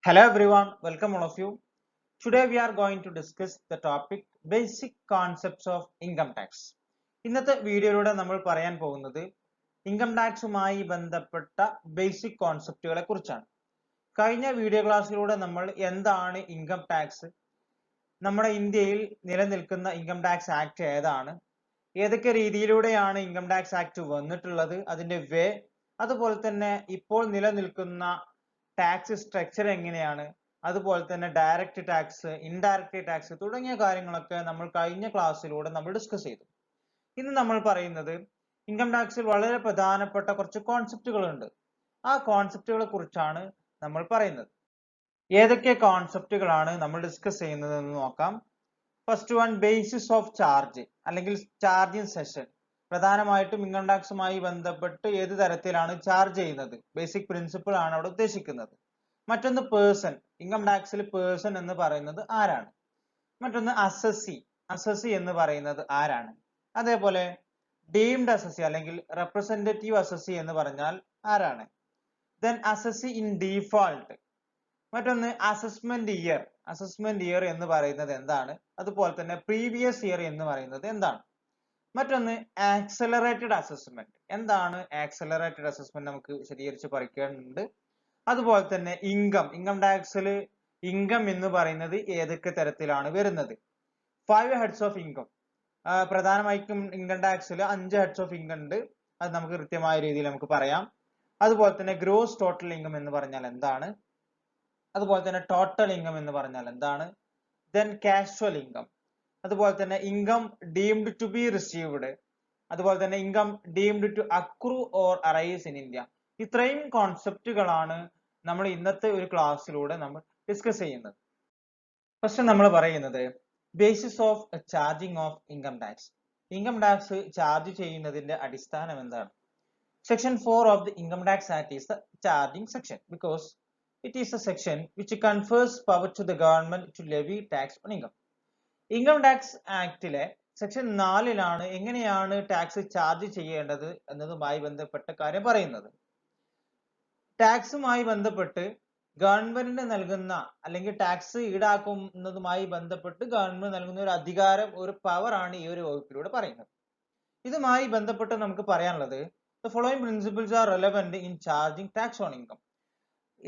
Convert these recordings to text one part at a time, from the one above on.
Hello everyone, welcome all of you. Today we are going to discuss the topic basic concepts of income tax. ഇന്നത്തെ വീഡിയോയിലൂടെ നമ്മൾ പറയാൻ പോകുന്നത് income ടാക്സുമായി ബന്ധപ്പെട്ട basic കോൺസെപ്റ്റുകളെ കുറിച്ചാണ്. കഴിഞ്ഞ വീഡിയോ ക്ലാസ്സിലൂടെ നമ്മൾ എന്താണ് ഇൻകം ടാക്സ്, നമ്മുടെ ഇന്ത്യയിൽ നിലനിൽക്കുന്ന ഇൻകം ടാക്സ് ആക്ട് ഏതാണ്, ഏതൊക്കെ രീതിയിലൂടെയാണ് ഇൻകം ടാക്സ് ആക്ട് വന്നിട്ടുള്ളത്, അതിന്റെ വേ, അതുപോലെ തന്നെ ഇപ്പോൾ നിലനിൽക്കുന്ന ടാക്സ് സ്ട്രക്ചർ എങ്ങനെയാണ്, അതുപോലെ തന്നെ ഡയറക്റ്റ് ടാക്സ്, ഇൻഡയറക്റ്റ് ടാക്സ് തുടങ്ങിയ കാര്യങ്ങളൊക്കെ നമ്മൾ കഴിഞ്ഞ ക്ലാസ്സിലൂടെ നമ്മൾ ഡിസ്കസ് ചെയ്തു. ഇന്ന് നമ്മൾ പറയുന്നത് ഇൻകം ടാക്സിൽ വളരെ പ്രധാനപ്പെട്ട കുറച്ച് കോൺസെപ്റ്റുകൾ ഉണ്ട്. ആ കോൺസെപ്റ്റുകളെ കുറിച്ചാണ് നമ്മൾ പറയുന്നത്. ഏതൊക്കെ കോൺസെപ്റ്റുകളാണ് നമ്മൾ ഡിസ്കസ് ചെയ്യുന്നത് എന്ന് നോക്കാം. First one, basis of charge അല്ലെങ്കിൽ ചാർജിങ് സെഷൻ. പ്രധാനമായിട്ടും ഇൻകം ടാക്സുമായി ബന്ധപ്പെട്ട് ഏത് തരത്തിലാണ് ചാർജ് ചെയ്യുന്നത്, ബേസിക് പ്രിൻസിപ്പിൾ ആണ് അവിടെ ഉദ്ദേശിക്കുന്നത്. മറ്റൊന്ന് പേഴ്സൺ, ഇൻകം ടാക്സിൽ പേഴ്സൺ എന്ന് പറയുന്നത് ആരാണ്. മറ്റൊന്ന് അസസി, അസസി എന്ന് പറയുന്നത് ആരാണ്. അതേപോലെ ഡീംഡ് അസസി അല്ലെങ്കിൽ റെപ്രസെന്റേറ്റീവ് അസസി എന്ന് പറഞ്ഞാൽ ആരാണ്. Then assessee in default. മറ്റൊന്ന് അസസ്മെന്റ് ഇയർ, അസസ്മെന്റ് ഇയർ എന്ന് പറയുന്നത് എന്താണ്, അതുപോലെ തന്നെ പ്രീവിയസ് ഇയർ എന്ന് പറയുന്നത് എന്താണ്. മറ്റൊന്ന് ആക്സലറേറ്റഡ് അസസ്മെന്റ്. എന്താണ് ആക്സലറേറ്റഡ് അസസ്മെന്റ്, നമുക്ക് വിശദീകരിച്ച് പഠിക്കേണ്ടതുണ്ട്. അതുപോലെ തന്നെ ഇൻകം ടാക്സിൽ ഇൻകം എന്ന് പറയുന്നത് ഏതൊക്കെ തരത്തിലാണ് വരുന്നത്. 5 ഹെഡ്സ് ഓഫ് ഇൻകം. പ്രധാനമായിട്ടും ഇൻകം ടാക്സിൽ 5 ഹെഡ്സ് ഓഫ് ഇൻകം ഉണ്ട്. അത് നമുക്ക് കൃത്യമായ രീതിയിൽ നമുക്ക് പറയാം. അതുപോലെ തന്നെ ഗ്രോസ് ടോട്ടൽ ഇൻകം എന്ന് പറഞ്ഞാൽ എന്താണ്, അതുപോലെ തന്നെ ടോട്ടൽ ഇൻകം എന്ന് പറഞ്ഞാൽ എന്താണ്, ദെൻ കാഷ്വൽ ഇൻകം, അതുപോലെ തന്നെ income deemed to be received, അതുപോലെ തന്നെ income deemed to accrue or arise in India. ഇത്രയും കോൺസെപ്റ്റുകളാണ് നമ്മൾ ഇന്നത്തെ ഒരു ക്ലാസ്സിലൂടെ നമ്മൾ ഡിസ്കസ് ചെയ്യുന്നത്. ഫസ്റ്റ് നമ്മൾ പറയുന്നത് basis of charging of income tax. Income tax charge ചെയ്യുന്നതിന്റെ അടിസ്ഥാനം എന്താണ്. Section 4 of the income tax act is the charging section because it is a section which confers power to the government to levy tax on income. Income tax ആക്ടിലെ section 4 എങ്ങനെയാണ് tax charge ചെയ്യേണ്ടത് എന്നതുമായി ബന്ധപ്പെട്ട കാര്യം പറയുന്നത്. ടാക്സുമായി ബന്ധപ്പെട്ട് ഗവൺമെന്റിന് നൽകുന്ന അല്ലെങ്കിൽ ടാക്സ് ഈടാക്കുന്നതുമായി ബന്ധപ്പെട്ട് ഗവൺമെന്റ് നൽകുന്ന ഒരു അധികാരം, ഒരു പവർ ആണ് ഈ ഒരു വകുപ്പിലൂടെ പറയുന്നത്. ഇതുമായി ബന്ധപ്പെട്ട് നമുക്ക് പറയാനുള്ളത് the following principles are relevant in charging tax on income.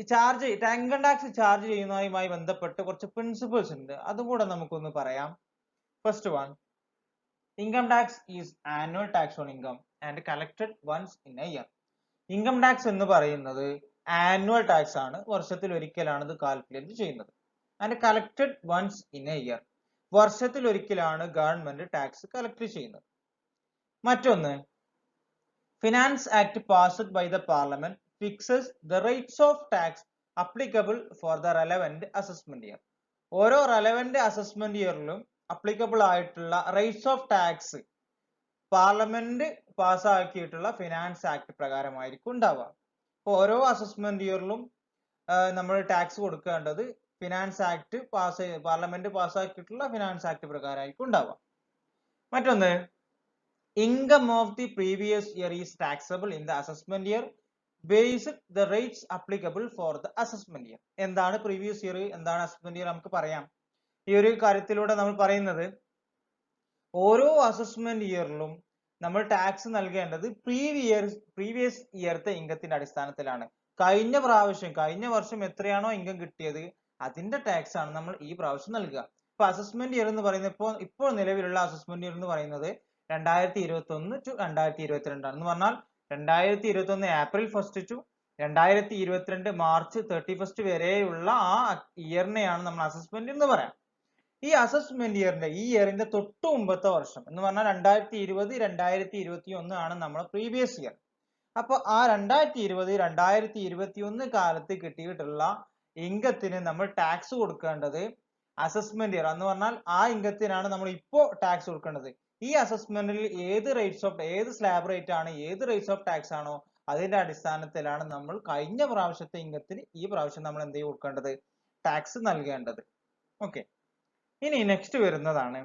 Income tax charge ചെയ്യുന്നതുമായി ബന്ധപ്പെട്ട് കുറച്ച് പ്രിൻസിപ്പിൾസ് ഉണ്ട്, അതും കൂടെ നമുക്കൊന്ന് പറയാം. First one, income tax is annual tax on income and collected once in a year. Income tax എന്ന് പറയുന്നത് ആനുവൽ ടാക്സ് ആണ്, വർഷത്തിൽ ഒരിക്കലാണ് ഇത് കാൽക്കുലേറ്റ് ചെയ്യുന്നത്. And collected once in a year, വർഷത്തിൽ ഒരിക്കലാണ് ഗവൺമെന്റ് ടാക്സ് കളക്ട് ചെയ്യുന്നത്. മറ്റൊന്ന്, finance act passed by the parliament fixes the rates of tax applicable for the relevant assessment year. ഓരോ റെലവന്റ് അസസ്മെന്റ് ഇയറിലും അപ്ലിക്കബിൾ ആയിട്ടുള്ള റേറ്റ്സ് ഓഫ് ടാക്സ് പാർലമെന്റ് പാസ്സാക്കിയിട്ടുള്ള finance act പ്രകാരമായിരിക്കും ഉണ്ടാവുക. അപ്പോൾ ഓരോ അസസ്മെന്റ് ഇയറിലും നമ്മൾ ടാക്സ് കൊടുക്കേണ്ടത് ഫിനാൻസ് ആക്ട് പാർലമെന്റ് പാസ്സാക്കിയിട്ടുള്ള ഫിനാൻസ് ആക്ട് പ്രകാരമായിരിക്കും ഉണ്ടാവുക. മറ്റൊന്ന്, income of the previous year is taxable in the assessment year based the rates applicable for the assessment year. എന്താണ് പ്രീവിയസ് ഇയർ, എന്താണ് അസസ്മെന്റ് ഇയർ, നമുക്ക് പറയാം. ഈ ഒരു കാര്യത്തിലൂടെ നമ്മൾ പറയുന്നത് ഓരോ അസസ്മെന്റ് ഇയറിലും നമ്മൾ ടാക്സ് നൽകേണ്ടത് പ്രീവിയസ് ഇയർത്തെ ഇൻകത്തിന്റെ അടിസ്ഥാനത്തിലാണ്. കഴിഞ്ഞ വർഷം എത്രയാണോ ഇൻകം കിട്ടിയത് അതിന്റെ ടാക്സ് ആണ് നമ്മൾ ഈ പ്രാവശ്യം നൽകുക. ഇപ്പൊ അസസ്മെന്റ് ഇയർ എന്ന് പറയുന്നത് ഇപ്പോൾ നിലവിലുള്ള അസസ്മെന്റ് ഇയർ എന്ന് പറയുന്നത് 2021 to 2022 എന്ന് പറഞ്ഞാൽ 2021 ഏപ്രിൽ 1 ടു 2022 മാർച്ച് 31 വരെയുള്ള ആ ഇയറിനെയാണ് നമ്മൾ അസസ്മെന്റ് എന്ന് പറയാം. ഈ അസസ്മെന്റ് ഈ ഇയറിന്റെ തൊട്ട് മുമ്പത്തെ വർഷം എന്ന് പറഞ്ഞാൽ 2020 2021 ആണ് നമ്മുടെ പ്രീവിയസ് ഇയർ. അപ്പൊ ആ 2020 2021 കാലത്ത് കിട്ടിയിട്ടുള്ള ഇൻകത്തിന് നമ്മൾ ടാക്സ് കൊടുക്കേണ്ടത് അസസ്മെന്റ് ഇയർ എന്ന് പറഞ്ഞാൽ ആ ഇൻകത്തിനാണ് നമ്മൾ ഇപ്പോൾ ടാക്സ് കൊടുക്കേണ്ടത്. ഈ അസസ്മെന്റിൽ ഏത് സ്ലാബ് റേറ്റ് ആണ്, ഏത് റേറ്റ്സ് ഓഫ് ടാക്സ് ആണോ അതിന്റെ അടിസ്ഥാനത്തിലാണ് നമ്മൾ കഴിഞ്ഞ പ്രാവശ്യത്തെ ഇൻകത്തിന് ഈ പ്രാവശ്യം നമ്മൾ എന്ത് കൊടുക്കേണ്ടത്, ടാക്സ് നൽകേണ്ടത്. ഓക്കെ, ഇനി നെക്സ്റ്റ് വരുന്നതാണ്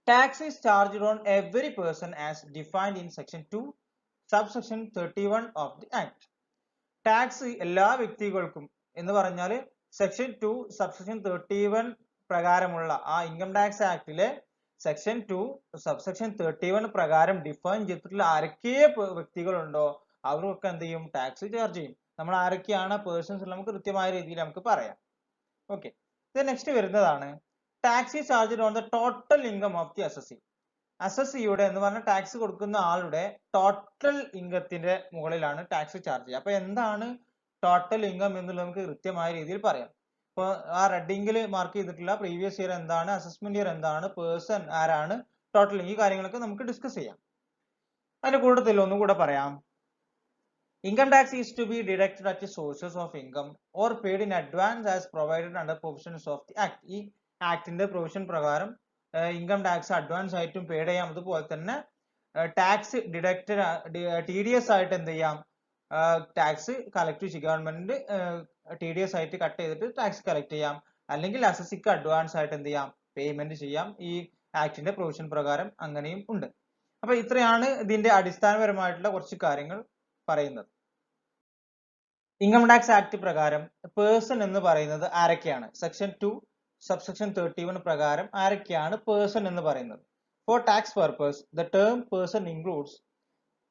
tax is charged on every person as defined in section 2 subsection 31 of the act. Tax എല്ലാ വ്യക്തികൾക്കും എന്ന് പറഞ്ഞാൽ സെക്ഷൻ 2 സബ്സെക്ഷൻ 31 പ്രകാരമുള്ള ആ ഇൻകം ടാക്സ് ആക്ടിലെ സെക്ഷൻ 2 സബ്സെക്ഷൻ 31 പ്രകാരം ഡിഫൈൻ ചെയ്തിട്ടുള്ള ആരൊക്കെ വ്യക്തികളുണ്ടോ അവർക്കൊക്കെ എന്ത് ചെയ്യും ടാക്സ് ചാർജ് ചെയ്യും. നമ്മൾ ആരൊക്കെയാണ് പേഴ്സൺസ് നമുക്ക് കൃത്യമായ രീതിയിൽ നമുക്ക് പറയാം. ഓക്കെ, ഇത് നെക്സ്റ്റ് വരുന്നതാണ് tax is charged on the total income of the assessee. അസസിയുടെ എന്ന് പറഞ്ഞ ടാക്സ് കൊടുക്കുന്ന ആളുടെ ടോട്ടൽ ഇൻകത്തിന്റെ മുകളിലാണ് ടാക്സ് ചാർജ് ചെയ്യുക. അപ്പൊ എന്താണ് ടോട്ടൽ ഇൻകം എന്നുള്ളത് നമുക്ക് കൃത്യമായ രീതിയിൽ പറയാം. ഇപ്പൊ ആ റെഡിങ്ങിൽ മാർക്ക് ചെയ്തിട്ടുള്ള പ്രീവിയസ് ഇയർ എന്താണ്, അസസ്മെന്റ് ഇയർ എന്താണ്, പേഴ്സൺ ആരാണ്, ടോട്ടൽ ഈ കാര്യങ്ങളൊക്കെ നമുക്ക് ഡിസ്കസ് ചെയ്യാം. അതിന്റെ കൂട്ടത്തിൽ ഒന്നുകൂടെ പറയാം. Income tax is to be deducted at sources of income or paid in advance as provided under provisions of the act. ഈ ആക്ടിന്റെ പ്രൊവിഷൻ പ്രകാരം ഇൻകം ടാക്സ് അഡ്വാൻസ് ആയിട്ടും പെയ്ഡ് ചെയ്യാം. അതുപോലെ തന്നെ ടാക്സ് ഡിഡക്റ്റഡ് TDS ആയിട്ട് എന്ത് ചെയ്യാം, ടാക്സ് കളക്ട് ചെയ്യും. ഗവൺമെന്റ് TDS ആയിട്ട് കട്ട് ചെയ്തിട്ട് ടാക്സ് കളക്ട് ചെയ്യാം. അല്ലെങ്കിൽ അസസിക്ക് അഡ്വാൻസ് ആയിട്ട് എന്ത് ചെയ്യാം, പേയ്മെന്റ് ചെയ്യാം. ഈ ആക്ടിന്റെ പ്രൊവിഷൻ പ്രകാരം അങ്ങനെയും ഉണ്ട്. അപ്പൊ ഇത്രയാണ് ഇതിന്റെ അടിസ്ഥാനപരമായിട്ടുള്ള കുറച്ച് കാര്യങ്ങൾ പറയുന്നത്. ഇൻകം ടാക്സ് ആക്ട് പ്രകാരം പേഴ്സൺ എന്ന് പറയുന്നത് ആരൊക്കെയാണ്? സെക്ഷൻ 2 സബ്സെക്ഷൻ 31 പ്രകാരം ആരൊക്കെയാണ് പേഴ്സൺ എന്ന് പറയുന്നത്? For tax purpose the term person includes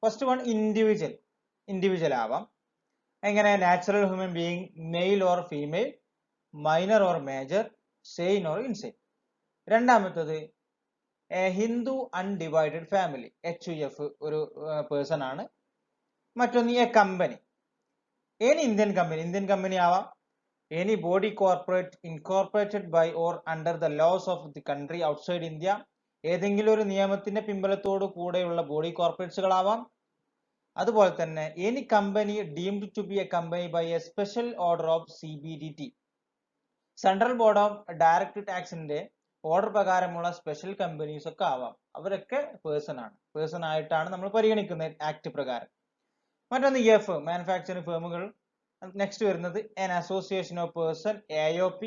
first one individual ആവാം. എങ്ങനെ? Natural human being, male or female, minor or major, sane or insane. രണ്ടാമത്തത് ഹിന്ദു അൺഡിവൈഡഡ് ഫാമിലി, HUF ഒരു പേഴ്സൺ ആണ്. മറ്റൊന്ന് a company, any Indian company ആവാം. Any body corporate incorporated by or under the laws of the country outside India, ഏതെങ്കിലും ഒരു നിയമത്തിന്റെ പിൻബലത്തോടു കൂടെയുള്ള ബോഡി കോർപ്പറേറ്റ്സുകളാവാം. അതുപോലെ തന്നെ any company deemed to B a company by a special order of CBDT, central board of direct ടാക്സിന്റെ order പ്രകാരമുള്ള സ്പെഷ്യൽ കമ്പനീസ് ഒക്കെ ആവാം. അവരൊക്കെ പേഴ്സൺ ആയിട്ടാണ് നമ്മൾ പരിഗണിക്കുന്നത് ആക്ട് പ്രകാരം. മറ്റൊന്ന് EF മാനുഫാക്ചറിംഗ് ഫേമുകൾ. നെക്സ്റ്റ് വരുന്നത് an association of person AOP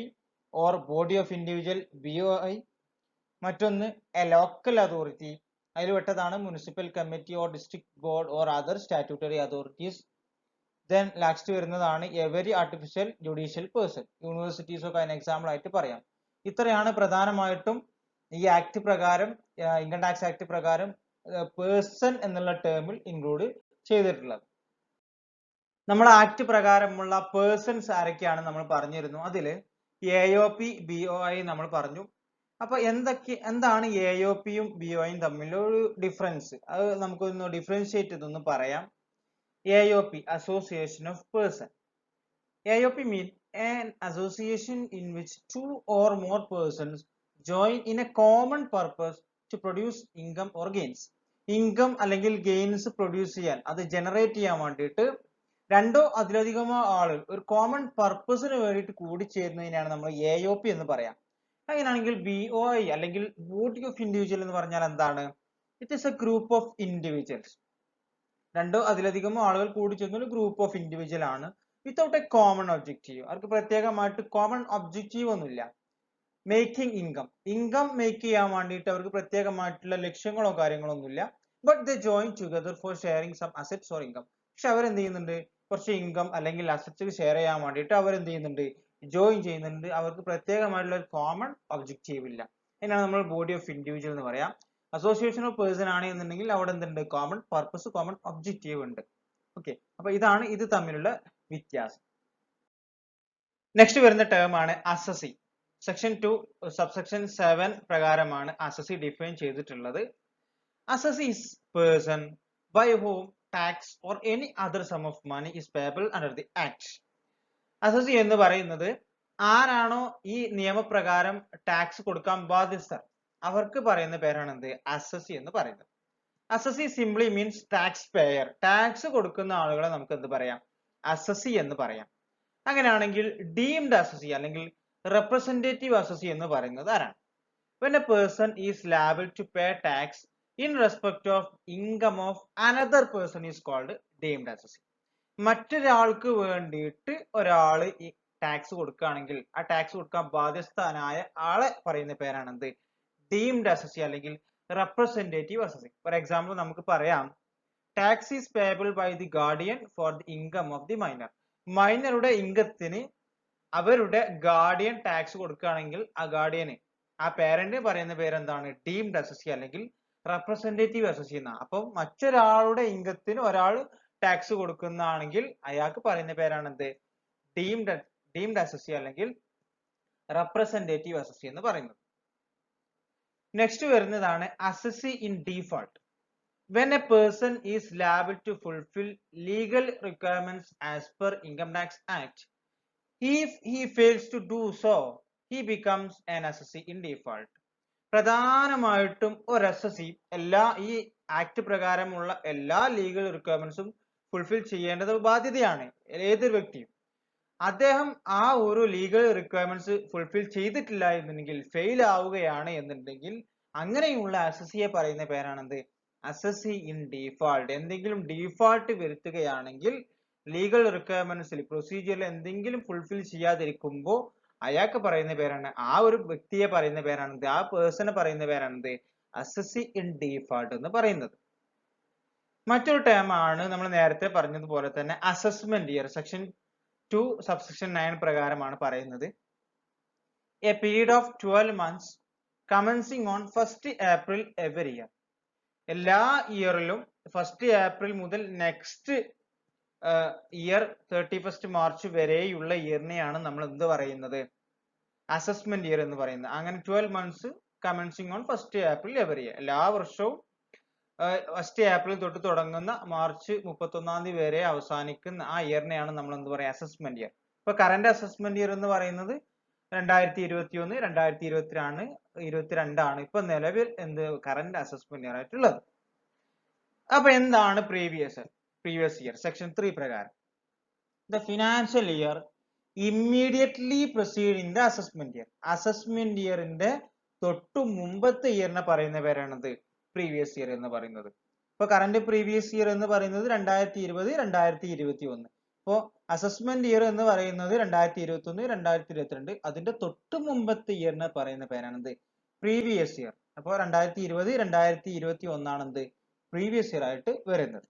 or body of individual BOI. മറ്റൊന്ന് എ ലോക്കൽ അതോറിറ്റി, അതിൽ പെട്ടതാണ് municipal committee or district board or other statutory authorities. Then last വരുന്നതാണ് a very artificial judicial person, universities ഒക്കെ അതിന് example ആയിട്ട് പറയാം. ഇത്രയാണ് പ്രധാനമായിട്ടും ഈ ആക്ട് പ്രകാരം, ഇൻകം ടാക്സ് ആക്ട് പ്രകാരം പേഴ്സൺ എന്നുള്ള ടേമിൽ ഇൻക്ലൂഡ് ചെയ്തിട്ടുള്ളത്. നമ്മൾ ആക്ട് പ്രകാരമുള്ള പേഴ്സൺസ് ആരൊക്കെയാണ് നമ്മൾ പറഞ്ഞിരുന്നു. അതിൽ AOP BOI നമ്മൾ പറഞ്ഞു. അപ്പൊ എന്താണ് AOPയും BOIയും തമ്മിലൊരു ഡിഫറൻസ്, അത് നമുക്കൊന്ന് ഡിഫറൻഷിയേറ്റ് ചെയ്തൊന്ന് പറയാം. AOP association of person. AOP mean an association in which two or more persons join in a common purpose to produce income or gains. Income അല്ലെങ്കിൽ ഗെയിൻസ് പ്രൊഡ്യൂസ് ചെയ്യാൻ, അത് ജനറേറ്റ് ചെയ്യാൻ വേണ്ടിയിട്ട് രണ്ടോ അതിലധികമോ ആളുകൾ ഒരു കോമൺ പർപ്പസിന് വേണ്ടിയിട്ട് കൂടിച്ചേരുന്നതിനാണ് നമ്മൾ AOP എന്ന് പറയാം. അങ്ങനെയാണെങ്കിൽ BOI അല്ലെങ്കിൽ ബോഡി ഓഫ് ഇൻഡിവിജ്വൽ എന്ന് പറഞ്ഞാൽ എന്താണ്? It is a group of individuals. രണ്ടോ അതിലധികമോ ആളുകൾ കൂടിച്ചേരുന്ന ഒരു ഗ്രൂപ്പ് ഓഫ് ഇൻഡിവിജ്വൽ ആണ്, വിത്തൗട്ട് എ കോമൺ ഒബ്ജക്റ്റീവ്. അവർക്ക് പ്രത്യേകമായിട്ട് കോമൺ ഒബ്ജക്റ്റീവ് ഒന്നുമില്ല. മേക്കിംഗ് ഇൻകം മേക്ക് ചെയ്യാൻ വേണ്ടിയിട്ട് അവർക്ക് പ്രത്യേകമായിട്ടുള്ള ലക്ഷ്യങ്ങളോ കാര്യങ്ങളോ ഒന്നുമില്ല. But they join together for sharing some assets or income. പക്ഷെ അവരെന്ത് ചെയ്യുന്നുണ്ട്? കുറച്ച് ഇൻകം അല്ലെങ്കിൽ അസറ്റ്സ് ഷെയർ ചെയ്യാൻ വേണ്ടിയിട്ട് അവരെന്ത് ചെയ്യുന്നുണ്ട്? ജോയിൻ ചെയ്യുന്നുണ്ട്. അവർക്ക് പ്രത്യേകമായിട്ടുള്ള ഒരു കോമൺ ഒബ്ജക്റ്റീവ് ഇല്ല. അതിനാണ് നമ്മൾ ബോഡി ഓഫ് ഇൻഡിവിജ്വൽ എന്ന് പറയാം. അസോസിയേഷൻ ഓഫ് പേഴ്സൺ ആണ് എന്നുണ്ടെങ്കിൽ അവിടെ എന്തുണ്ട്? കോമൺ പർപ്പസ്, കോമൺ ഒബ്ജക്റ്റീവ് ഉണ്ട്. ഓക്കെ, അപ്പൊ ഇതാണ് ഇത് തമ്മിലുള്ള വ്യത്യാസം. നെക്സ്റ്റ് വരുന്ന ടേം ആണ് അസസി. സെക്ഷൻ 2 സബ്സെക്ഷൻ 7 പ്രകാരമാണ് അസസി ഡിഫൈൻ ചെയ്തിട്ടുള്ളത്. Assessee is person by whom tax or any other sum of money is payable under the act. Assessee എന്ന് പറയുന്നത് ആരാണോ ഈ നിയമപ്രകാരം ടാക്സ് കൊടുക്കാൻ ബാധ്യസ്ഥർ അവർക്ക് പറയുന്ന പേരാണ് എന്ത്? അസസി എന്ന് പറയുന്നത്. Assessee simply means tax payer. Tax കൊടുക്കുന്ന ആളുകളെ നമുക്ക് എന്ത് പറയാം? അസസി എന്ന് പറയാം. അങ്ങനെയാണെങ്കിൽ ഡീംഡ് അസസി അല്ലെങ്കിൽ റെപ്രസെന്റേറ്റീവ് അസസി എന്ന് പറയുന്നത് ആരാണ്? When a person is liable to pay tax in respect of income of another person is called deemed assessee. മറ്റൊരാൾക്ക് വേണ്ടിയിട്ട് ഒരാള് ഈ ടാക്സ് കൊടുക്കുകയാണെങ്കിൽ ആ ടാക്സ് കൊടുക്കാൻ ബാധ്യസ്ഥനായ ആളെ പറയുന്ന പേരാണ് എന്ത്? ഡീംഡ് അസസി അല്ലെങ്കിൽ റെപ്രസെന്റേറ്റീവ് അസസി. ഫോർ എക്സാമ്പിൾ നമുക്ക് പറയാം, tax is payable by the guardian for the income of the minor. മൈനറുടെ ഇൻകത്തിന് അവരുടെ ഗാർഡിയൻ ടാക്സ് കൊടുക്കുകയാണെങ്കിൽ ആ ഗാർഡിയന് ആ പേരന്റ് പറയുന്ന പേരെന്താണ്? ഡീംഡ് അസസി അല്ലെങ്കിൽ റെപ്രസെന്റേറ്റീവ് അസസി എന്നാണ്. അപ്പം മറ്റൊരാളുടെ ഇൻകത്തിന് ഒരാൾ ടാക്സ് കൊടുക്കുന്നതാണെങ്കിൽ അയാൾക്ക് പറയുന്ന പേരാണ് എന്ത്? ഡീംഡ് അസസി അല്ലെങ്കിൽ റെപ്രസെന്റേറ്റീവ് അസസി എന്ന് പറയുന്നത്. നെക്സ്റ്റ് വരുന്നതാണ് assessee in default. When a person is liable to fulfill legal requirements as per Income Tax Act, if he fails to do so, he becomes an assessee in default. പ്രധാനമായിട്ടും ഒരു assessee ഈ act പ്രകാരമുള്ള എല്ലാ legal റിക്വയർമെന്റ്സും fulfil ചെയ്യേണ്ടത് ബാധ്യതയാണ് ഏതൊരു വ്യക്തിയും. അദ്ദേഹം ആ ഒരു ലീഗൽ റിക്വയർമെന്റ്സ് ഫുൾഫിൽ ചെയ്തിട്ടില്ല എന്നുണ്ടെങ്കിൽ, ഫെയിൽ ആവുകയാണ് എന്നുണ്ടെങ്കിൽ, അങ്ങനെയുള്ള അസസിയെ പറയുന്ന പേരാണെന്ത്? Assessee in default. എന്തെങ്കിലും ഡീഫാൾട്ട് വരുത്തുകയാണെങ്കിൽ, ലീഗൽ റിക്വയർമെന്റ്സിൽ പ്രൊസീജിയറിൽ എന്തെങ്കിലും ഫുൾഫിൽ ചെയ്യാതിരിക്കുമ്പോൾ അയാൾക്ക് പറയുന്ന പേരാണ്, ആ ഒരു വ്യക്തിയെ പറയുന്ന പേരാണെന്ത്? ആ പേഴ്സണെ പറയുന്ന പേരാണെന്ത്? അസസി ഇൻ ഡീഫാൾട്ട് എന്ന് പറയുന്നത്. മറ്റൊരു ടേം ആണ് നമ്മൾ നേരത്തെ പറഞ്ഞതുപോലെ തന്നെ അസസ്മെന്റ് ഇയർ. സെക്ഷൻ 2 സബ്സെക്ഷൻ 9 പ്രകാരമാണ് പറയുന്നത്. A period of 12 months commencing on 1st April every year. എല്ലാ ഇയറിലും 1st April മുതൽ നെക്സ്റ്റ് ഇയർ 31st March വരെയുള്ള ഇയറിനെയാണ് നമ്മൾ എന്ത് പറയുന്നത്? അസസ്മെന്റ് ഇയർ എന്ന് പറയുന്നത്. അങ്ങനെ 12 months commencing on 1st April every year. എല്ലാ വർഷവും 1st April തൊട്ട് തുടങ്ങുന്ന മാർച്ച് 31 വരെ അവസാനിക്കുന്ന ആ ഇയറിനെയാണ് നമ്മൾ എന്ത് പറയുക? Assessment year. ഇപ്പൊ കറന്റ് അസസ്മെന്റ് ഇയർ എന്ന് പറയുന്നത് 2021, 2022 ആണ് ഇപ്പൊ നിലവിൽ എന്ത് കറന്റ് അസസ്മെന്റ് ഇയർ ആയിട്ടുള്ളത്. അപ്പൊ എന്താണ് പ്രീവിയസ് ഇയർ? സെക്ഷൻ 3 പ്രകാരം the financial year immediately preceding the assessment year. Assessment ഇയറിന്റെ തൊട്ടു മുമ്പത്തെ ഇയറിനെ പറയുന്ന പേരാണത് പ്രീവിയസ് ഇയർ എന്ന് പറയുന്നത്. ഇപ്പൊ കറന്റ് പ്രീവിയസ് ഇയർ എന്ന് പറയുന്നത് 2020, 2021. ഇപ്പോ അസസ്മെന്റ് ഇയർ എന്ന് പറയുന്നത് 2021, 2022. അതിന്റെ തൊട്ടു മുമ്പത്തെ ഇയറിനെ പറയുന്ന പേരാണെന്ത്? Previous year. അപ്പോൾ 2020, 2021 ആണെന്ത്? പ്രീവിയസ് ഇയർ ആയിട്ട് വരുന്നത്.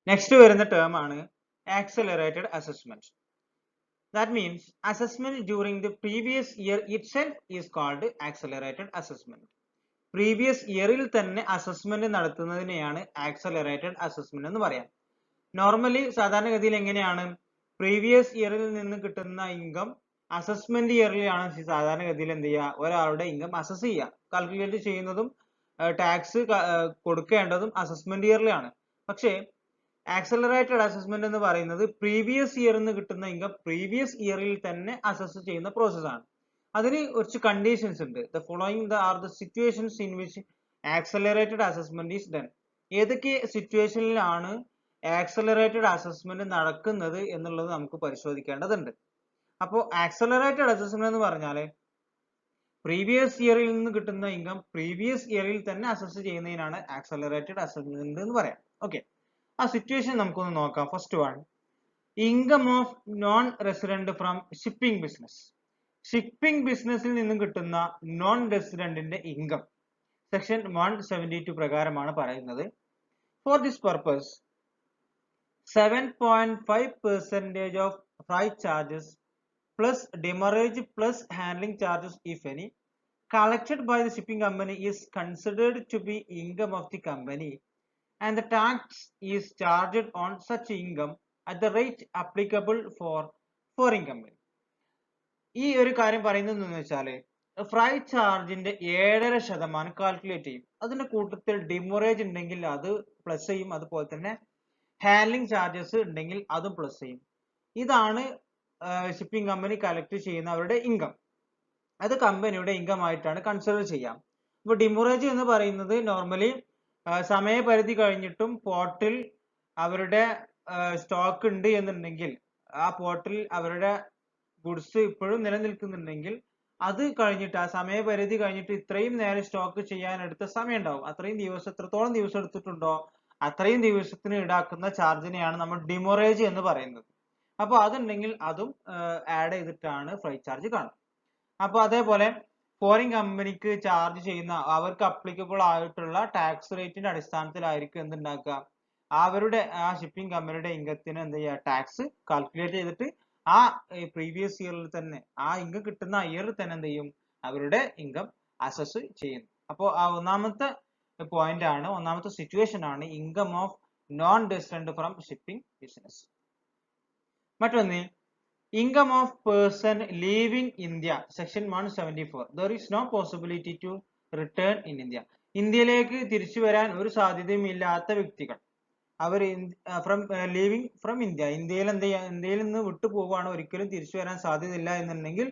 നെക്സ്റ്റ് വരുന്ന ടേം ആണ് accelerated assessment. That means assessment during the previous year itself is called accelerated assessment. Previous ഇയറിൽ തന്നെ അസസ്മെന്റ് നടത്തുന്നതിനെയാണ് ആക്സലറേറ്റഡ് അസസ്മെന്റ് എന്ന് പറയാം. നോർമലി സാധാരണഗതിയിൽ എങ്ങനെയാണ്? പ്രീവിയസ് ഇയറിൽ നിന്ന് കിട്ടുന്ന ഇൻകം അസസ്മെന്റ് ഇയറിലാണ് സാധാരണഗതിയിൽ എന്ത് ചെയ്യുക? ഒരാളുടെ ഇൻകം അസസ് ചെയ്യുക. കാൽക്കുലേറ്റ് ചെയ്യുന്നതും ടാക്സ് കൊടുക്കേണ്ടതും അസസ്മെന്റ് ഇയറിലാണ്. പക്ഷേ ആക്സലറേറ്റഡ് അസസ്മെന്റ് എന്ന് പറയുന്നത് പ്രീവിയസ് ഇയറിൽ നിന്ന് കിട്ടുന്ന ഇൻകം പ്രീവിയസ് ഇയറിൽ തന്നെ അസസ് ചെയ്യുന്ന പ്രോസസ്സാണ്. അതിന് കുറച്ച് കണ്ടീഷൻസ് ഉണ്ട്. The following are the situations in which accelerated assessment is done. ഏതൊക്കെ സിറ്റുവേഷനിലാണ് ആക്സലറേറ്റഡ് അസസ്മെന്റ് നടക്കുന്നത് എന്നുള്ളത് നമുക്ക് പരിശോധിക്കേണ്ടതുണ്ട്. അപ്പോൾ ആക്സലറേറ്റഡ് അസസ്മെന്റ് എന്ന് പറഞ്ഞാൽ പ്രീവിയസ് ഇയറിൽ നിന്ന് കിട്ടുന്ന ഇൻകം പ്രീവിയസ് ഇയറിൽ തന്നെ അസസ് ചെയ്യുന്നതിനാണ് ആക്സലറേറ്റഡ് അസസ്മെന്റ് എന്ന് പറയാം. ഓക്കെ, ആ സിറ്റുവേഷൻ നമുക്കൊന്ന് നോക്കാം. First one, income of non resident from shipping business. Shipping ബിസിനസ്സിൽ നിന്നും കിട്ടുന്ന നോൺ റെസിഡന്റിന്റെ ഇൻകം സെക്ഷൻ 172 പ്രകാരമാണ് പറയുന്നത്. For this purpose 7.5% of freight charges plus demurrage plus handling charges if any collected by the shipping company is considered to be income of the company and the tax is charged on such income at the rate applicable for foreign company. ഈ ഒരു കാര്യം പറയുന്നത് എന്ന് വെച്ചാല് freight ചാർജിന്റെ 7.5% calculate ചെയ്യും. അതിന്റെ കൂട്ടത്തിൽ ഡിമോറേജ് ഉണ്ടെങ്കിൽ അത് പ്ലസ് ചെയ്യും. അതുപോലെ തന്നെ ഹാൻഡ്ലിംഗ് ചാർജസ് ഉണ്ടെങ്കിൽ അതും പ്ലസ് ചെയ്യും. ഇതാണ് ഷിപ്പിംഗ് കമ്പനി കളക്ട് ചെയ്യുന്ന അവരുടെ ഇൻകം. അത് കമ്പനിയുടെ ഇൻകം ആയിട്ടാണ് കൺസിഡർ ചെയ്യാം. ഇപ്പൊ ഡിമോറേജ് എന്ന് പറയുന്നത് നോർമലി സമയപരിധി കഴിഞ്ഞിട്ടും പോർട്ടിൽ അവരുടെ സ്റ്റോക്ക് ഉണ്ട് എന്നുണ്ടെങ്കിൽ, ആ പോർട്ടിൽ അവരുടെ ഗുഡ്സ് ഇപ്പോഴും നിലനിൽക്കുന്നുണ്ടെങ്കിൽ അത് കഴിഞ്ഞിട്ട് ആ സമയപരിധി കഴിഞ്ഞിട്ട് ഇത്രയും നേരം സ്റ്റോക്ക് ചെയ്യാൻ എടുത്ത സമയം ഉണ്ടാവും. അത്രയും ദിവസം എത്രത്തോളം ദിവസം എടുത്തിട്ടുണ്ടോ അത്രയും ദിവസത്തിന് ഈടാക്കുന്ന ചാർജിനെയാണ് നമ്മൾ ഡിമോറേജ് എന്ന് പറയുന്നത്. അപ്പൊ അതുണ്ടെങ്കിൽ അതും ആഡ് ചെയ്തിട്ടാണ് ഫ്രൈറ്റ് ചാർജ് കാണുന്നത്. അപ്പൊ അതേപോലെ ഫോറിൻ കമ്പനിക്ക് ചാർജ് ചെയ്യുന്ന അവർക്ക് അപ്ലിക്കബിൾ ആയിട്ടുള്ള ടാക്സ് റേറ്റിന്റെ അടിസ്ഥാനത്തിലായിരിക്കും എന്തുണ്ടാക്കുക? അവരുടെ ആ ഷിപ്പിംഗ് കമ്പനിയുടെ ഇൻകത്തിന് എന്ത് ചെയ്യുക? ടാക്സ് കാൽക്കുലേറ്റ് ചെയ്തിട്ട് ആ പ്രീവിയസ് ഇയറിൽ തന്നെ ആ ഇൻകം കിട്ടുന്ന ഇയറിൽ തന്നെ എന്ത് ചെയ്യും അവരുടെ ഇൻകം അസസ് ചെയ്യുന്നു. അപ്പോൾ ആ ഒന്നാമത്തെ പോയിന്റ് ആണ്, ഒന്നാമത്തെ സിറ്റുവേഷൻ ആണ് income of non distant from shipping business. മറ്റൊന്ന് income of person leaving India section 174 there is no possibility to return in India. ഇന്ത്യയിലേക്ക് തിരിച്ചു വരാൻ ഒരു സാധ്യതയും ഇല്ലാത്ത വ്യക്തികൾ അവർ ഫ്രം ലീവിങ് ഫ്രം ഇന്ത്യ, ഇന്ത്യയിൽ നിന്ന് വിട്ടു പോവുകയാണ്, ഒരിക്കലും തിരിച്ചു വരാൻ സാധ്യതയില്ല എന്നുണ്ടെങ്കിൽ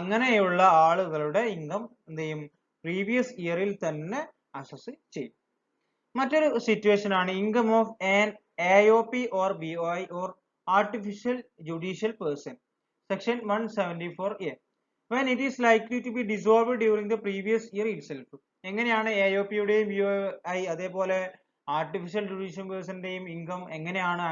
അങ്ങനെയുള്ള ആളുകളുടെ ഇൻകം എന്ത് ചെയ്യും പ്രീവിയസ് ഇയറിൽ തന്നെ അസസ് ചെയ്യും. മറ്റൊരു സിറ്റുവേഷൻ ആണ് income of an AOP or BOI or artificial judicial person section 174A when it is likely to be dissolved during the previous year itself. എങ്ങനെയാണ് AOP യുടെയും BOI അതേപോലെ ആർട്ടിഫിഷ്യൽ ജുഡീഷ്യൽ പേഴ്സന്റെയും income എങ്ങനെയാണ്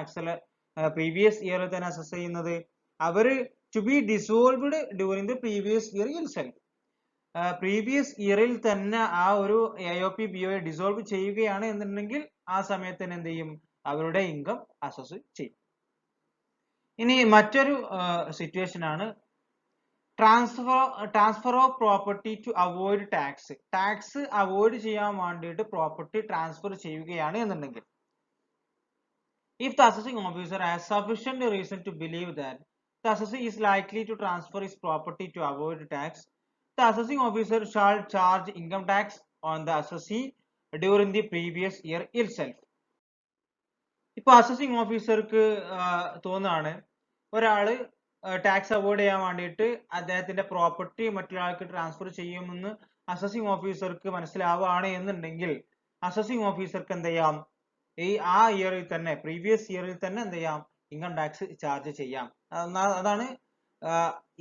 previous ഇയറിൽ തന്നെ assess ചെയ്യുന്നത്? അവര് to be dissolved during the previous year itself, previous ഇയറിൽ തന്നെ ആ ഒരു AOP BOI ഡിസോൾവ് ചെയ്യുകയാണ് എന്നുണ്ടെങ്കിൽ ആ സമയത്ത് തന്നെ എന്ത് ചെയ്യും അവരുടെ ഇൻകം അസസ് ചെയ്യും. ഇനി മറ്റൊരു സിറ്റുവേഷൻ ആണ് transfer of property to avoid tax. Tax avoid ചെയ്യാൻ വേണ്ടിയിട്ട് പ്രോപ്പർട്ടി ട്രാൻസ്ഫർ ചെയ്യുകയാണ് എന്നുണ്ടെങ്കിൽ if the assessing officer has sufficient reason to believe that the assessee is likely to transfer his property to avoid tax, the assessing officer shall charge income tax on the assessee during the previous year itself. ഇപ്പൊ assessing ഓഫീസർക്ക് തോന്നുകയാണ് ഒരാള് tax avoid ചെയ്യാൻ വേണ്ടിയിട്ട് അദ്ദേഹത്തിന്റെ property മറ്റൊരാൾക്ക് transfer ചെയ്യുമെന്ന് assessing ഓഫീസർക്ക് മനസ്സിലാവുകയാണ് എന്നുണ്ടെങ്കിൽ അസസിംഗ് ഓഫീസർക്ക് എന്ത് ചെയ്യാം ആ ഇയറിൽ തന്നെ പ്രീവിയസ് ഇയറിൽ തന്നെ എന്ത് ചെയ്യാം ഇൻകം ടാക്സ് ചാർജ് ചെയ്യാം. അതാണ്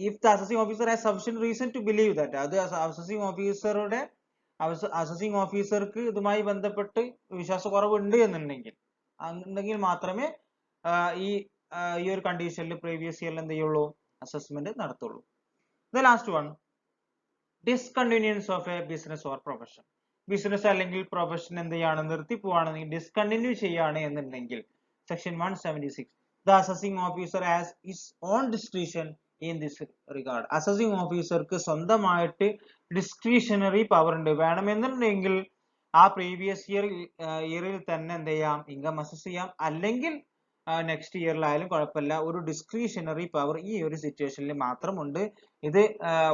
if the assessing officer has sufficient reason to believe that, അത് അസസിംഗ് ഓഫീസർക്ക് ഇതുമായി ബന്ധപ്പെട്ട് വിശ്വാസക്കുറവുണ്ട് എന്നുണ്ടെങ്കിൽ മാത്രമേ ഈ ഒരു കണ്ടീഷനിൽ പ്രീവിയസ് ഇയറിൽ എന്ത് ചെയ്യുള്ളൂ അസസ്മെന്റ് നടത്തുള്ളൂ. The last one discontinues of a business or profession. Business അല്ലെങ്കിൽ പ്രൊഫഷൻ എന്ത് ചെയ്യാണ് നിർത്തി പോവാണെങ്കിൽ ഡിസ്കണ്ടിന്യൂ ചെയ്യാണ് എന്നുണ്ടെങ്കിൽ section 176 the assessing officer has his own discretion in this regard. Assessing ഓഫീസർക്ക് സ്വന്തമായിട്ട് ഡിസ്ക്രിഷണറി പവർ ഉണ്ട്. വേണമെന്നുണ്ടെങ്കിൽ ആ പ്രീവിയസ് ഇയറിൽ തന്നെ എന്ത് ചെയ്യാം ഇൻകം അസസ് ചെയ്യാം, അല്ലെങ്കിൽ നെക്സ്റ്റ് ഇയറിലായാലും കുഴപ്പമില്ല. ഒരു ഡിസ്ക്രിഷണറി പവർ ഈ ഒരു സിറ്റുവേഷനിൽ മാത്രമുണ്ട്. ഇത്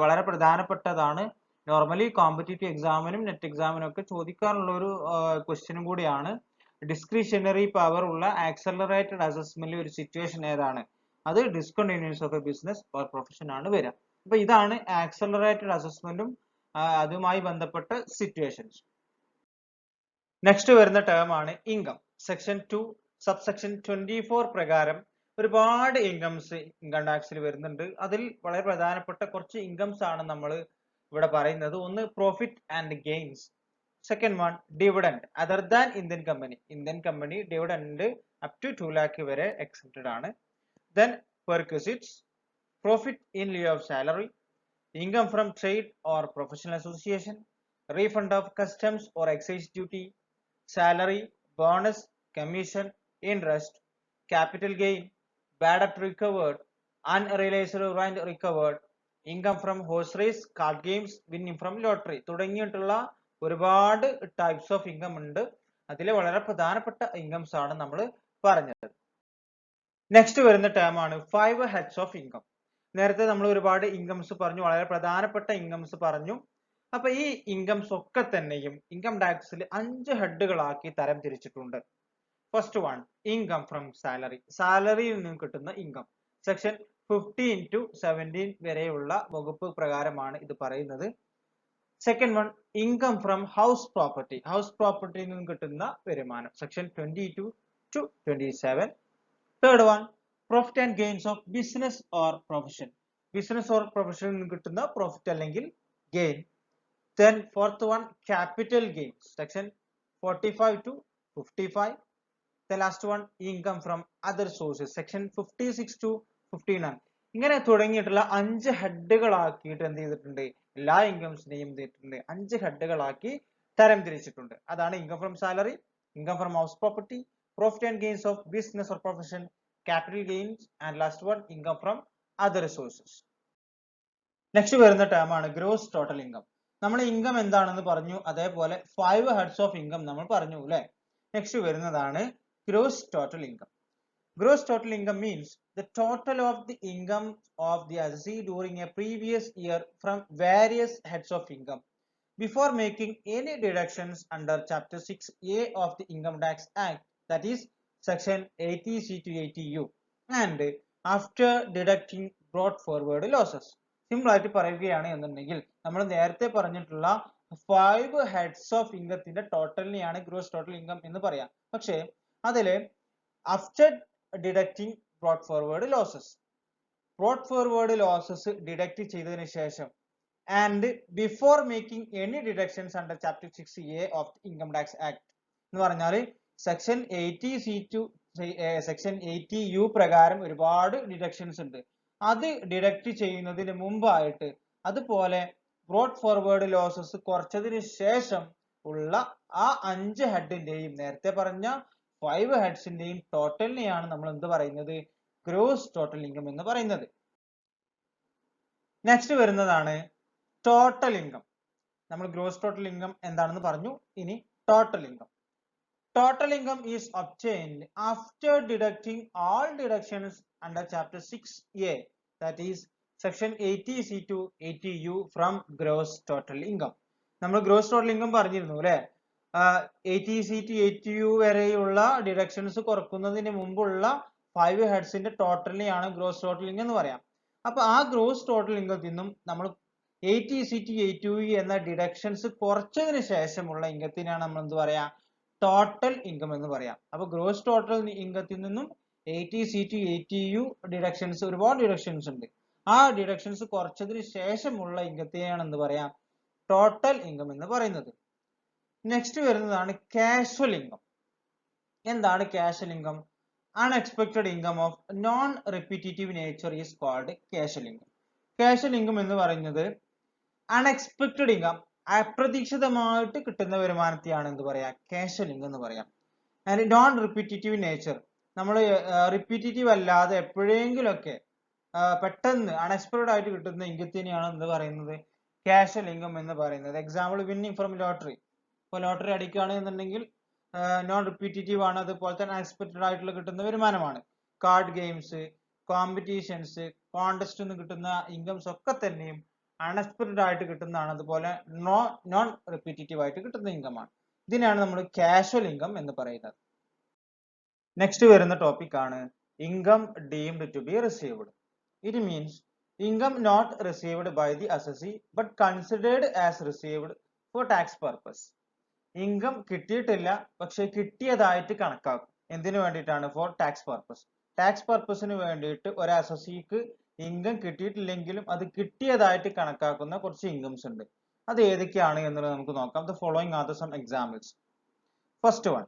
വളരെ പ്രധാനപ്പെട്ടതാണ്. നോർമലി കോമ്പറ്റീറ്റീവ് എക്സാമിനും നെറ്റ് എക്സാമിനും ഒക്കെ ചോദിക്കാറുള്ള ഒരു ക്വസ്റ്റ്യനും കൂടിയാണ്. ഡിസ്ക്രിഷണറി പവർ ഉള്ള ആക്സലറേറ്റഡ് അസസ്മെന്റ് ഒരു സിറ്റുവേഷൻ ഏതാണ്? അത് discontinuous of a business or profession ആണ് വരിക. അപ്പൊ ഇതാണ് ആക്സലറേറ്റഡ് അസസ്മെന്റും അതുമായി ബന്ധപ്പെട്ട സിറ്റുവേഷൻസ്. നെക്സ്റ്റ് വരുന്ന ടേം ആണ് ഇൻകം. സെക്ഷൻ 2 സബ്സെക്ഷൻ 24 പ്രകാരം ഒരുപാട് ഇൻകംസ് ഇൻകം ടാക്സിൽ വരുന്നുണ്ട്. അതിൽ വളരെ പ്രധാനപ്പെട്ട കുറച്ച് ഇൻകംസ് ആണ് നമ്മൾ ഇവിടെ പറയുന്നത്. ഒന്ന് profit and gains, second one dividend other than Indian company dividend up to 2 lakh വരെ എക്സെപ്റ്റഡ് ആണ്. Then perquisites, profit in lieu of salary, income from trade or professional association, refund of customs or excise duty, salary, bonus, commission, interest, capital gain, bad debt recovered, unrealized rent recovered, income from horse race, card games, winning from lottery തുടങ്ങിയിട്ടുള്ള ഒരുപാട് types of income ഉണ്ട്. അതിലെ വളരെ പ്രധാനപ്പെട്ട incomes ആണ് നമ്മൾ പറഞ്ഞത്. Next വരുന്ന ടേം ആണ് 5 heads ഓഫ് ഇൻകം. നേരത്തെ നമ്മൾ ഒരുപാട് ഇൻകംസ് പറഞ്ഞു, വളരെ പ്രധാനപ്പെട്ട ഇൻകംസ് പറഞ്ഞു. അപ്പൊ ഈ ഇൻകംസ് ഒക്കെ തന്നെയും ഇൻകം ടാക്സിൽ 5 ഹെഡുകളാക്കി തരം തിരിച്ചിട്ടുണ്ട്. First one income from salary, സാലറിയിൽ നിന്ന് കിട്ടുന്ന ഇൻകം. സെക്ഷൻ 15 to 17 വരെയുള്ള വകുപ്പ് പ്രകാരമാണ് ഇത് പറയുന്നത്. Second one income from house property, house പ്രോപ്പർട്ടിയിൽ നിന്ന് കിട്ടുന്ന വരുമാനം. Section 22 to 27. Third one profit and gains of business or profession, business or പ്രൊഫഷനിൽ നിന്ന് കിട്ടുന്ന പ്രോഫിറ്റ് അല്ലെങ്കിൽ gain. Then fourth one capital gains, section 45 to 55. The last one income from other sources, section 56 to 59. ഇങ്ങനെ തുടങ്ങിയിട്ടുള്ള 5 ഹെഡുകളാക്കിയിട്ട് എന്ത് ചെയ്തിട്ടുണ്ട്, എല്ലാ ഇൻകംസിനെയും എന്ത് ചെയ്തിട്ടുണ്ട് 5 ഹെഡുകളാക്കി തരം തിരിച്ചിട്ടുണ്ട്. അതാണ് income from salary, income from house property, profit and gains of business or profession, capital gains, and last one income from other resources. Next വരുന്ന ടേം ആണ് ഗ്രോസ് ടോട്ടൽ ഇൻകം. നമ്മൾ ഇൻകം എന്താണെന്ന് പറഞ്ഞു, അതേപോലെ 5 ഹെഡ്സ് ഓഫ് ഇൻകം നമ്മൾ പറഞ്ഞു അല്ലെ. Next വരുന്നതാണ് gross total income. Gross total income means the total of the income of the assessee during a previous year from various heads of income before making any deductions under chapter 6A of the Income Tax Act, that is section 80C to 80U, and after deducting brought forward losses. Simple ആയിട്ട് പറയുകയാണ് എന്നുണ്ടെങ്കിൽ നമ്മൾ നേരത്തെ പറഞ്ഞിട്ടുള്ള 5 heads of ഇൻകത്തിന്റെ ടോട്ടലിനെയാണ് gross total income എന്ന് പറയാം. പക്ഷേ അതില് after deducting brought forward losses, brought forward losses deduct ചെയ്തതിനു ശേഷം and before making any deductions under chapter 6A of the Income Tax Act എന്ന് പറഞ്ഞാൽ section 80C to section 80U പ്രകാരം ഒരുപാട് ഡിഡക്ഷൻസ് ഉണ്ട്. അത് ഡിഡക്റ്റ് ചെയ്യുന്നതിന് മുമ്പായിട്ട് അതുപോലെ ബ്രോട്ട് ഫോർവേഡ് ലോസസ് കുറച്ചതിന് ശേഷം ഉള്ള ആ 5 ഹെഡിന്റെയും നേരത്തെ പറഞ്ഞ 5 ഹെഡ്സിന്റെയും ടോട്ടലിനെയാണ് നമ്മൾ എന്ത് പറയുന്നത്, ഗ്രോസ് ടോട്ടൽ ഇൻകം എന്ന് പറയുന്നത്. നെക്സ്റ്റ് വരുന്നതാണ് ടോട്ടൽ ഇൻകം. നമ്മൾ ഗ്രോസ് ടോട്ടൽ ഇൻകം എന്താണെന്ന് പറഞ്ഞു, ഇനി total income. Total income is obtained after deducting all deductions under chapter 6A, that is section 80C to 80U from gross total income. നമ്മൾ gross total income പറഞ്ഞിരുന്നു അല്ലെ. 80C to 80U വരെയുള്ള deductions കുറക്കുന്നതിന് മുമ്പുള്ള 5 ഹെഡ്സിന്റെ ടോട്ടലിനെയാണ് gross total income എന്ന് പറയാം. അപ്പൊ ആ gross total ഇൻകത്തിൽ നിന്നും നമ്മൾ 80C to 80U എന്ന ഡിഡക്ഷൻസ് കുറച്ചതിന് ശേഷമുള്ള ഇൻകത്തിനാണ് നമ്മൾ എന്ത് പറയാ, ടോട്ടൽ ഇൻകം എന്ന് പറയാം. അപ്പൊ ഗ്രോസ് ടോട്ടൽ ഇൻകത്തിൽ നിന്നും 80C to 80U ഡിഡക്ഷൻസ്, ഒരുപാട് ഡിഡക്ഷൻസ് ഉണ്ട്. ആ ഡിഡക്ഷൻസ് കുറച്ചതിന് ശേഷമുള്ള ഇൻകത്തെയാണ് എന്ത് പറയാം, ടോട്ടൽ ഇൻകം എന്ന് പറയുന്നത്. നെക്സ്റ്റ് വരുന്നതാണ് കാഷ്വൽ ഇൻകം. എന്താണ് casual income? Unexpected income of non repetitive nature is called casual income. Casual income എന്ന് പറയുന്നത് അൺഎക്സ്പെക്ടഡ് ഇൻകം, അപ്രതീക്ഷിതമായിട്ട് കിട്ടുന്ന വരുമാനത്തെയാണ് എന്ത് പറയാ, കാഷ്വൽ ഇൻകം എന്ന് പറയാം. ആൻഡ് നോൺ റിപ്പീറ്റീവ് നേച്ചർ, നമ്മൾ റിപ്പീറ്റീവ് അല്ലാതെ എപ്പോഴെങ്കിലും ഒക്കെ പെട്ടെന്ന് അൺഎക്സ്പെക്ടഡ് ആയിട്ട് കിട്ടുന്ന ഇൻകത്തിനെയാണ് എന്ത് പറയുന്നത്, കാഷ്വൽ ഇൻകം എന്ന് പറയുന്നത്. Example winning from lottery. ഇപ്പോൾ ലോട്ടറി അടിക്കുകയാണ് എന്നുണ്ടെങ്കിൽ നോൺ റിപ്പീറ്റീവ് ആണ്, അതുപോലെ തന്നെ അൺഎക്സ്പെക്ടഡ് ആയിട്ടുള്ള കിട്ടുന്ന വരുമാനമാണ്. കാർഡ് ഗെയിംസ്, കോമ്പറ്റീഷൻസ്, കോണ്ടസ്റ്റ് നിന്ന് കിട്ടുന്ന ഇൻകംസ് ഒക്കെ തന്നെയും അൺഎക്സ്പെക്ടഡ് ആയിട്ട് കിട്ടുന്നതാണ്, അതുപോലെ നോൺ റിപ്പീറ്റീവ് ആയിട്ട് കിട്ടുന്ന ഇൻകം ആണ്. ഇതിനാണ് നമ്മൾ കാഷ്വൽ ഇൻകം എന്ന് പറയുന്നത്. നെക്സ്റ്റ് വരുന്ന ടോപ്പിക് ആണ് income deemed to be received. It means income not received by the assessee but considered as received for tax purpose. Income കിട്ടിയിട്ടില്ല പക്ഷെ കിട്ടിയതായിട്ട് കണക്കാക്കും. എന്തിനു വേണ്ടിയിട്ടാണ്? Four tax purpose. ടാക്സ് പർപ്പസിന് വേണ്ടിയിട്ട് ഒരു അസസിക്ക് ഇൻകം കിട്ടിയിട്ടില്ലെങ്കിലും അത് കിട്ടിയതായിട്ട് കണക്കാക്കുന്ന കുറച്ച് ഇൻകംസ് ഉണ്ട്. അത് ഏതൊക്കെയാണ് എന്നുള്ളത് നമുക്ക് നോക്കാം. The following are some examples. First one,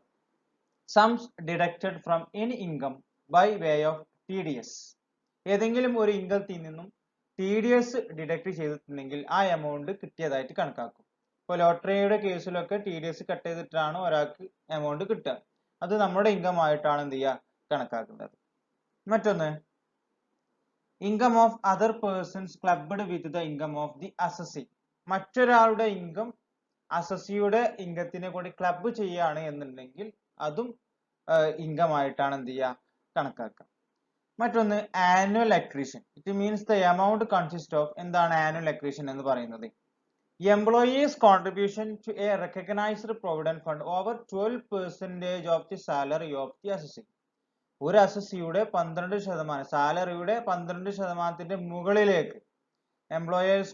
sums deducted from any income by way of TDS. ഏതെങ്കിലും ഒരു ഇൻകത്തിൽ നിന്നും TDS ഡിഡക്ട് ചെയ്തിട്ടുണ്ടെങ്കിൽ ആ എമൗണ്ട് കിട്ടിയതായിട്ട് കണക്കാക്കും. ഇപ്പോൾ ലോട്ടറിയുടെ കേസിലൊക്കെ TDS കട്ട് ചെയ്തിട്ടാണ് ഒരാൾക്ക് എമൗണ്ട് കിട്ടുക. അത് നമ്മുടെ ഇൻകം ആയിട്ടാണ് എന്ത് ചെയ്യുക, കണക്കാക്കുന്നത്. മറ്റൊന്ന്, income of other persons clubbed with the income of the assessee. മറ്റൊരാളുടെ ഇൻകം അസസിയുടെ ഇൻകത്തിനെ കൂടി ക്ലബ് ചെയ്യുകയാണ് എന്നുണ്ടെങ്കിൽ അതും ഇൻകം ആയിട്ടാണ് എന്ത് ചെയ്യുക, കണക്കാക്കുക. മറ്റൊന്ന്, annual accretion. It means the amount consist of, എന്താണ് ആനുവൽ അക്രീഷൻ എന്ന് പറയുന്നത്? Employees contribution to a recognised provident fund over 12% of the salary of the assessee. ഒരു അസസിയുടെ 12%, സാലറിയുടെ 12% മുകളിലേക്ക് എംപ്ലോയേഴ്സ്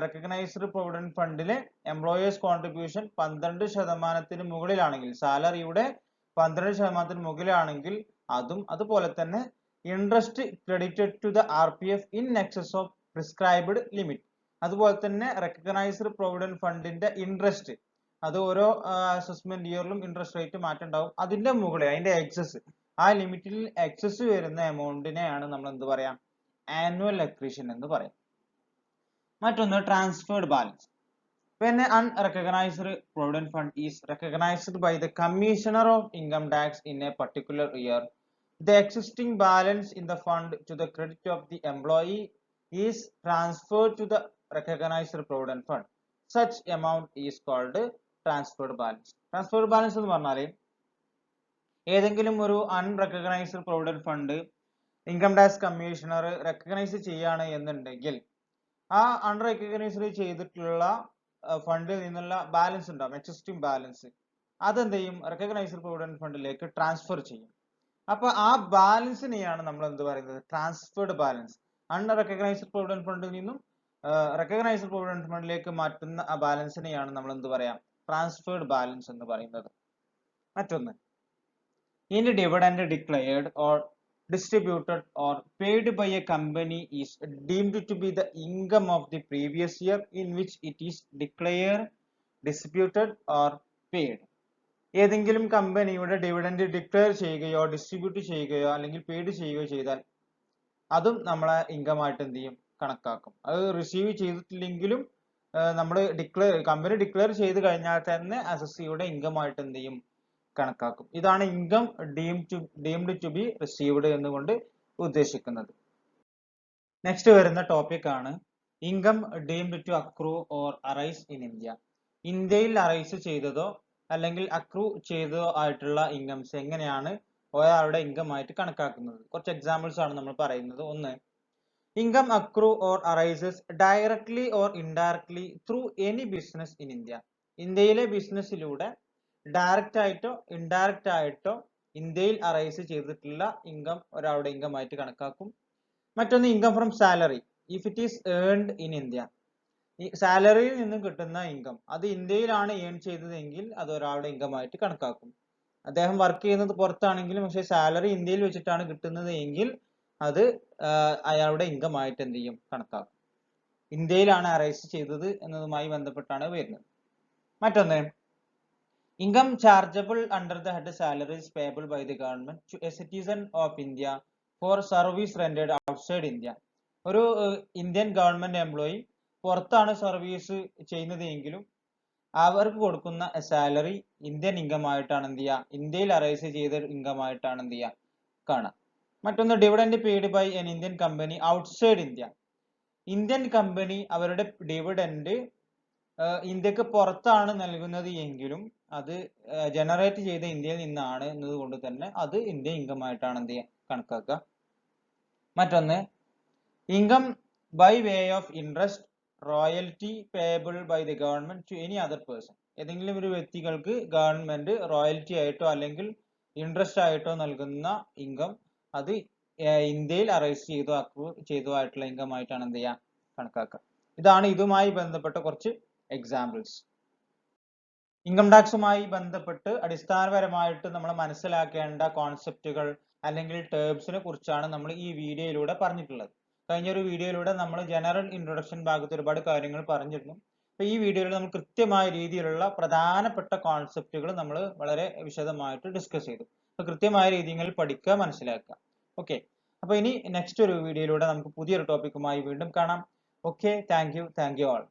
റെക്കഗ്നൈസ്ഡ് പ്രൊവിഡന്റ് ഫണ്ടിലെ എംപ്ലോയേഴ്സ് കോൺട്രിബ്യൂഷൻ 12% മുകളിലാണെങ്കിൽ, സാലറിയുടെ 12% മുകളിലാണെങ്കിൽ അതും, അതുപോലെ തന്നെ interest credited to the RPF in excess of prescribed limit. അതുപോലെ തന്നെ റെക്കഗ്നൈസ്ഡ് പ്രൊവിഡന്റ് ഫണ്ടിന്റെ ഇൻട്രസ്റ്റ്, അത് ഓരോ അസസ്മെന്റ് ഇയറിലും ഇൻട്രസ്റ്റ് റേറ്റ് മാറ്റം ഉണ്ടാവും. അതിന്റെ മുകളിൽ, അതിന്റെ എക്സസ്, ആ ലിമിറ്റിൽ എക്സസ് വരുന്ന എമൗണ്ടിനെയാണ് നമ്മൾ എന്ത് പറയാം, ആനുവൽ അക്രീഷൻ എന്ന് പറയാം. മറ്റൊന്ന്, transferred balance. When an unrecognized provident fund is recognized by the Commissioner of Income Tax in a particular year, the existing balance in the fund to the credit of the employee is transferred to the recognized provident fund. Such amount is called transferred balance. Transferred balance എന്ന് പറഞ്ഞാൽ ഏതെങ്കിലും ഒരു unrecognised provident fund income tax commissioner recognise ചെയ്യാണ് എന്നുണ്ടെങ്കിൽ ആ unrecognised ചെയ്തിട്ടുള്ള ഫണ്ടിൽ നിന്നുള്ള ബാലൻസ് ഉണ്ടാവും, എക്സിസ്റ്റിംഗ് ബാലൻസ്, അതെന്ത് ചെയ്യും, റെക്കഗ്നൈസ്ഡ് പ്രൊവിഡന്റ് ഫണ്ടിലേക്ക് ട്രാൻസ്ഫർ ചെയ്യും. അപ്പൊ ആ ബാലൻസിനെയാണ് നമ്മൾ എന്ത് പറയുന്നത്, ട്രാൻസ്ഫേർഡ് ബാലൻസ്. അൺറെക്കഗ്നൈസ്ഡ് പ്രൊവിഡന്റ് ഫണ്ടിൽ നിന്നും റെക്കഗ്നൈസ്ഡ് പ്രൊവിഡന്റ് ഫണ്ടിലേക്ക് മാറ്റുന്ന ആ ബാലൻസിനെയാണ് നമ്മൾ എന്ത് പറയാം, ട്രാൻസ്ഫേർഡ് ബാലൻസ് എന്ന് പറയുന്നത്. മറ്റൊന്ന്, any dividend declared or distributed or paid by a company is deemed to be the income of the previous year in which it is declared, distributed or paid. ഏതെങ്കിലും കമ്പനിയുടെ ഡിവിഡൻഡ് ഡിക്ലെയർ ചെയ്യുകയോ distribute ചെയ്യുകയോ അല്ലെങ്കിൽ paid ചെയ്യുകയോ ചെയ്താൽ അതും നമ്മളെ income ആയിട്ട് എന്ത് ചെയ്യും, കണക്കാക്കും. അത് റിസീവ് ചെയ്തിട്ടില്ലെങ്കിലും നമ്മൾ കമ്പനി ഡിക്ലെയർ ചെയ്ത് കഴിഞ്ഞാൽ തന്നെ അസസിയുടെ ഇൻകം ആയിട്ട് എന്ത് ചെയ്യും, കണക്കാക്കും. ഇതാണ് income deemed to be received എന്നുകൊണ്ട് ഉദ്ദേശിക്കുന്നത്. നെക്സ്റ്റ് വരുന്ന ടോപ്പിക് ആണ് income deemed to accrue or arise in India. ഇന്ത്യയിൽ അറൈസ് ചെയ്തതോ അല്ലെങ്കിൽ അക്രൂ ചെയ്തതോ ആയിട്ടുള്ള ഇൻകംസ് എങ്ങനെയാണ് ഒരാളുടെ ഇൻകം ആയിട്ട് കണക്കാക്കുന്നത്. കുറച്ച് എക്സാമ്പിൾസ് ആണ് നമ്മൾ പറയുന്നത്. ഒന്ന്, income accrue or arises directly or indirectly through any business in India. ഇന്ത്യയിലെ ബിസിനസ്സിലൂടെ ഡയറക്റ്റ് ആയിട്ടോ ഇൻഡയറക്റ്റ് ആയിട്ടോ ഇന്ത്യയിൽ അറൈസ് ചെയ്തിട്ടുള്ള ഇൻകം ഒരാളുടെ ഇൻകം ആയിട്ട് കണക്കാക്കും. മറ്റൊന്ന്, income from salary if it is earned in India. ഈ സാലറിയിൽ നിന്ന് കിട്ടുന്ന ഇൻകം അത് ഇന്ത്യയിലാണ് ഏൺ ചെയ്തതെങ്കിൽ അത് ഒരാളുടെ ഇൻകം ആയിട്ട് കണക്കാക്കും. അദ്ദേഹം വർക്ക് ചെയ്യുന്നത് പുറത്താണെങ്കിലും പക്ഷെ സാലറി ഇന്ത്യയിൽ വെച്ചിട്ടാണ് കിട്ടുന്നത് എങ്കിൽ അത് അയാളുടെ ഇൻകം ആയിട്ട് എന്ത് ചെയ്യും, കണക്കാക്കും. ഇന്ത്യയിലാണ് അറൈസ് ചെയ്തത് എന്നതുമായി ബന്ധപ്പെട്ടാണ് വരുന്നത്. മറ്റൊന്ന്, income chargeable under the head salaries payable by the government to a citizen of India for service rendered outside India. ഒരു ഇന്ത്യൻ ഗവൺമെന്റ് എംപ്ലോയി പുറത്താണ് സർവീസ് ചെയ്യുന്നത് എങ്കിലും അവർക്ക് കൊടുക്കുന്ന സാലറി ഇന്ത്യൻ ഇൻകം ആയിട്ടാണ് എന്ത് ചെയ്യുക, ഇന്ത്യയിൽ അറൈസ് ചെയ്ത ഇൻകം ആയിട്ടാണ് എന്ത് ചെയ്യുക, കാണാം. മറ്റൊന്ന്, dividend paid by an Indian company outside India. Indian company അവരുടെ ഡിവിഡൻഡ് ഇന്ത്യക്ക് പുറത്താണ് നൽകുന്നത് എങ്കിലും അത് ജനറേറ്റ് ചെയ്ത ഇന്ത്യയിൽ നിന്നാണ് എന്നതുകൊണ്ട് തന്നെ അത് ഇന്ത്യൻ ഇൻകം ആയിട്ടാണ് എന്ത് ചെയ്യുക, കണക്കാക്കുക. മറ്റൊന്ന്, income by way of interest royalty payable by the government to any other person. ഏതെങ്കിലും ഒരു വ്യക്തികൾക്ക് ഗവൺമെന്റ് റോയൽറ്റി ആയിട്ടോ അല്ലെങ്കിൽ ഇൻട്രസ്റ്റ് ആയിട്ടോ നൽകുന്ന ഇൻകം അത് ഇന്ത്യയിൽ അറൈസ് ചെയ്തോ അക്രൂ ചെയ്തോ ആയിട്ടുള്ള ഇൻകം ആയിട്ടാണ് എന്ത് ചെയ്യുക, കണക്കാക്കുക. ഇതാണ് ഇതുമായി ബന്ധപ്പെട്ട കുറച്ച് എക്സാമ്പിൾസ്. ഇൻകം ടാക്സുമായി ബന്ധപ്പെട്ട് അടിസ്ഥാനപരമായിട്ട് നമ്മൾ മനസ്സിലാക്കേണ്ട കോൺസെപ്റ്റുകൾ അല്ലെങ്കിൽ ടേംസിനെ കുറിച്ചാണ് നമ്മൾ ഈ വീഡിയോയിലൂടെ പറഞ്ഞിട്ടുള്ളത്. കഴിഞ്ഞൊരു വീഡിയോയിലൂടെ നമ്മൾ ജനറൽ ഇൻട്രൊഡക്ഷൻ ഭാഗത്ത് ഒരുപാട് കാര്യങ്ങൾ പറഞ്ഞിരുന്നു. അപ്പൊ ഈ വീഡിയോയിൽ നമ്മൾ കൃത്യമായ രീതിയിലുള്ള പ്രധാനപ്പെട്ട കോൺസെപ്റ്റുകൾ നമ്മൾ വളരെ വിശദമായിട്ട് ഡിസ്കസ് ചെയ്തു. അപ്പൊ കൃത്യമായ രീതിയിൽ പഠിക്കുക, മനസ്സിലാക്കുക. ഓക്കെ, അപ്പൊ ഇനി നെക്സ്റ്റ് ഒരു വീഡിയോയിലൂടെ നമുക്ക് പുതിയൊരു ടോപ്പിക്കുമായി വീണ്ടും കാണാം. Okay, thank you all.